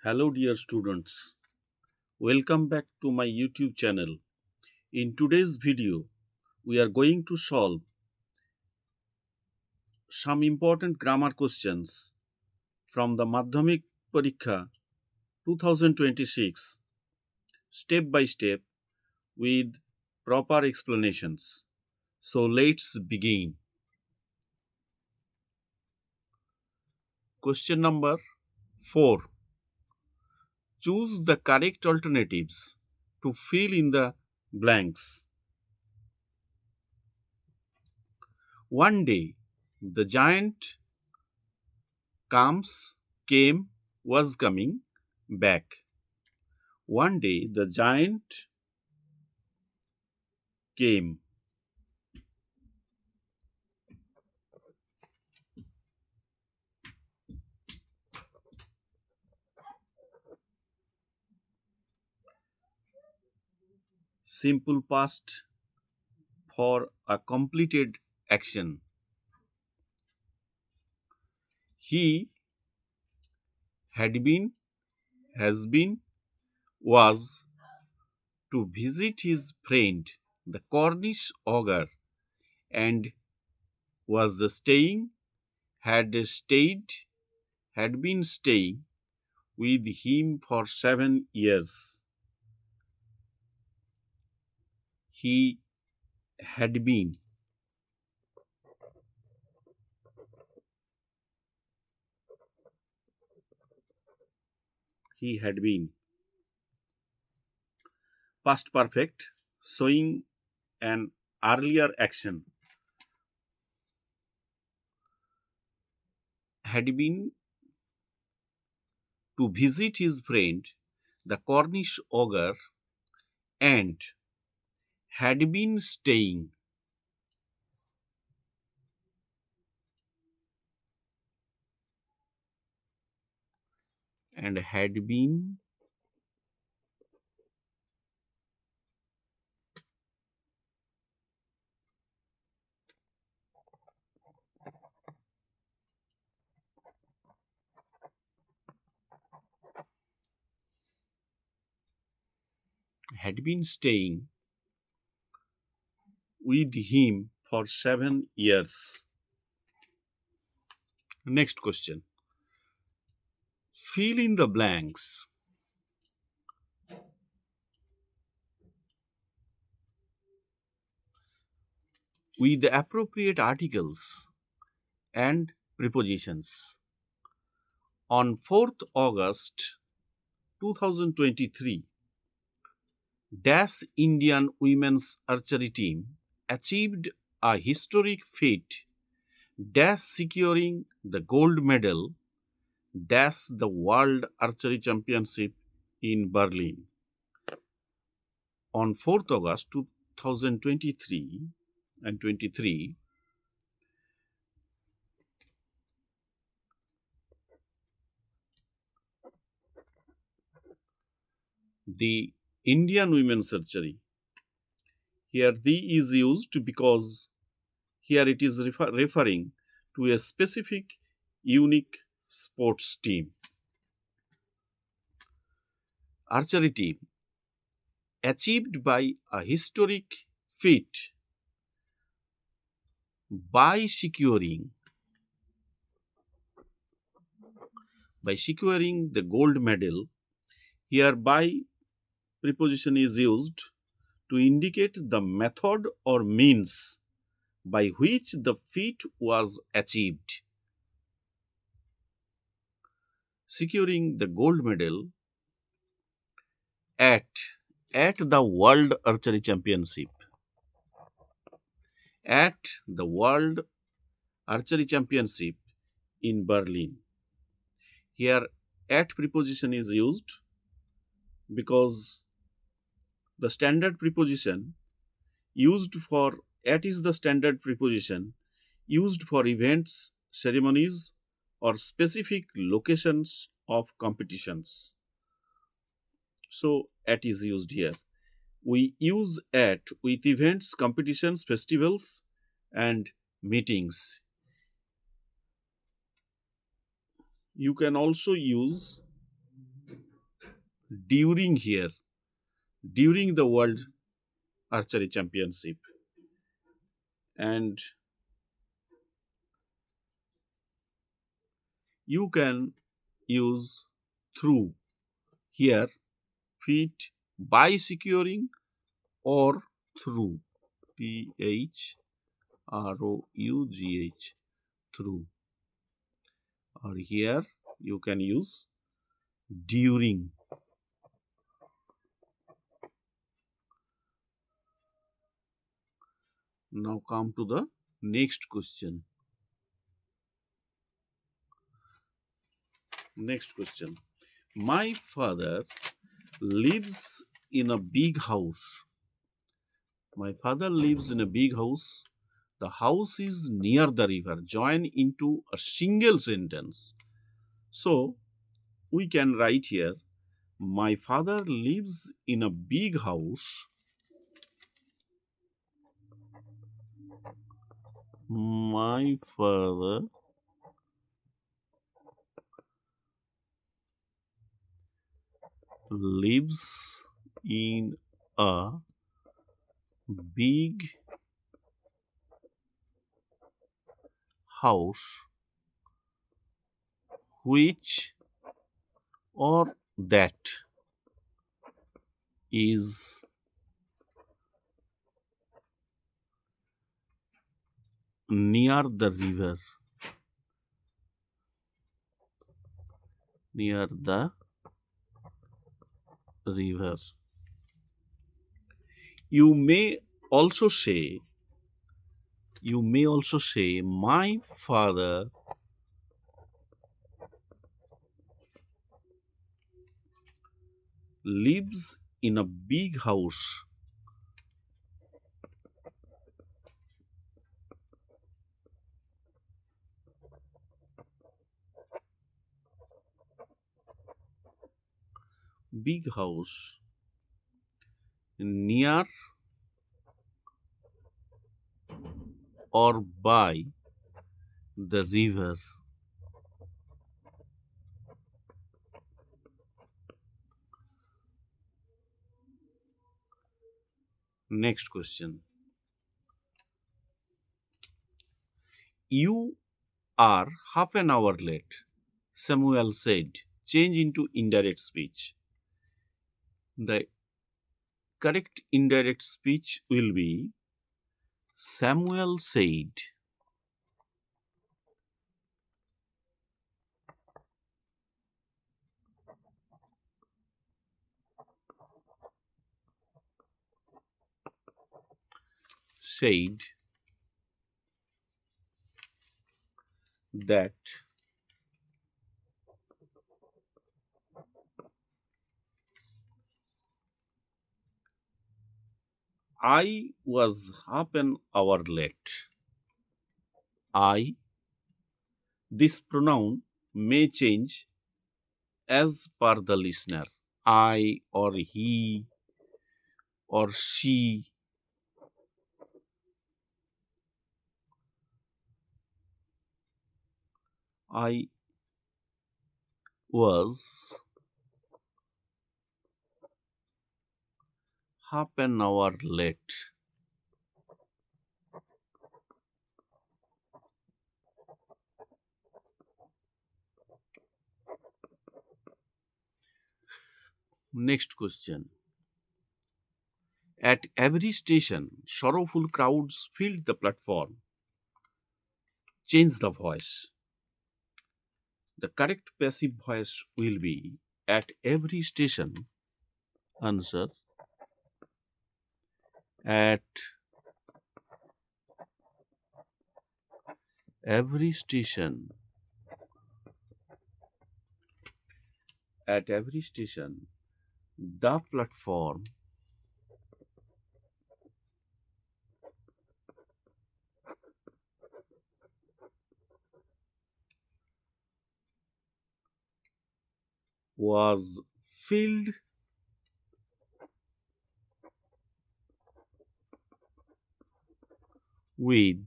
Hello dear students, welcome back to my YouTube channel. In today's video, we are going to solve some important grammar questions from the Madhyamik Parikha 2026 step by step with proper explanations. So let's begin. Question number 4. Choose the correct alternatives to fill in the blanks. One day, the giant was coming back. One day, the giant came. Simple past for a completed action. He had been, has been, was to visit his friend, the Cornish ogre, and was staying, had stayed, had been staying with him for 7 years. He had been. He had been. Past perfect, showing an earlier action. Had been to visit his friend, the Cornish ogre, and had been staying. And had been staying with him for 7 years. Next question. Fill in the blanks. With the appropriate articles and prepositions. On 4th August 2023, Dash Indian women's archery team achieved a historic feat, Dash securing the gold medal, Dash the World Archery Championship in Berlin. On 4th August 2023 and 23, the Indian women's archery. Here the is used because here it is referring to a specific unique sports team. Archery team achieved by a historic feat by securing the gold medal. Here by preposition is used to indicate the method or means by which the feat was achieved. Securing the gold medal at the World Archery Championship. At the World Archery Championship in Berlin. Here at preposition is used because the standard preposition used for at is the standard preposition used for events, ceremonies, or specific locations of competitions. So at is used here. We use at with events, competitions, festivals, and meetings. You can also use during here, during the World Archery Championship. And you can use through here, fit by securing or through, Through, through, or here you can use during. Now come to the next question. Next question. My father lives in a big house. My father lives in a big house. The house is near the river. Join into a single sentence. So we can write here, my father lives in a big house. My father lives in a big house which or that is near the river. Near the river. You may also say, my father lives in a big house near or by the river. Next question. You are half an hour late, Samuel said. Change into indirect speech. The correct indirect speech will be Samuel said. Said that I was half an hour late. I, this pronoun may change as per the listener. I or he or she. I was half an hour late. Next question. At every station, sorrowful crowds filled the platform. Change the voice. The correct passive voice will be at every station. Answer. At every station. At every station, the platform was filled with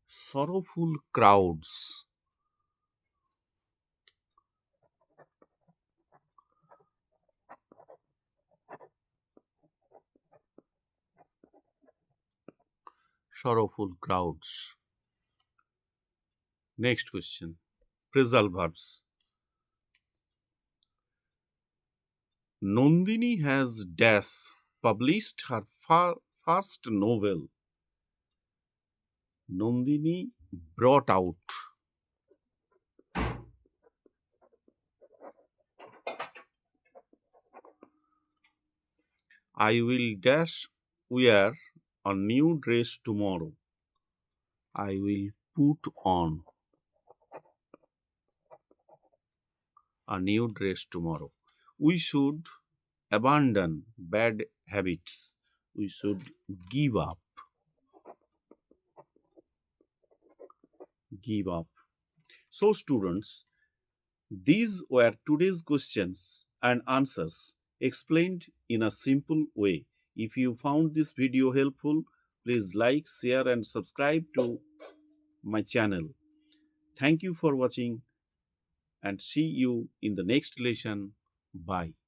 sorrowful crowds. sorrowful crowds. Next question. Phrasal verbs. Nandini has dash published her first novel. Nandini brought out. I will dash wear a new dress tomorrow. I will put on a new dress tomorrow. We should abandon bad habits. We should give up. Give up. So, students, these were today's questions and answers explained in a simple way. If you found this video helpful, please like, share, and subscribe to my channel. Thank you for watching and see you in the next lesson. Bye.